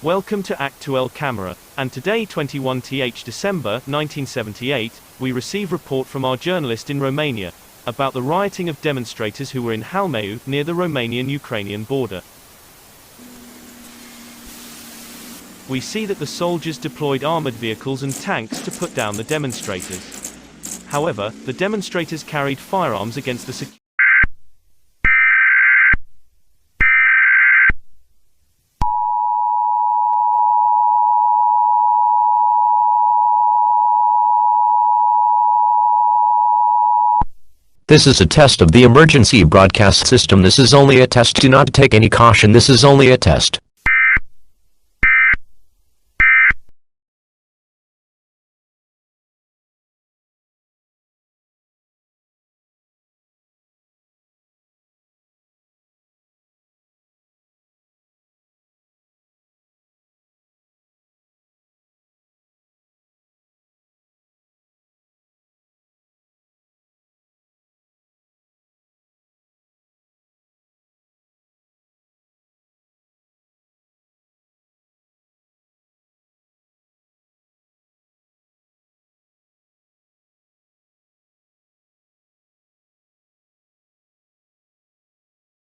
Welcome to Act 2L Camera, and today 21th December 1978, we receive report from our journalist in Romania, about the rioting of demonstrators who were in Halmeu, near the Romanian-Ukrainian border. We see that the soldiers deployed armored vehicles and tanks to put down the demonstrators. However, the demonstrators carried firearms against the security. This is a test of the emergency broadcast system. This is only a test. Do not take any caution. This is only a test.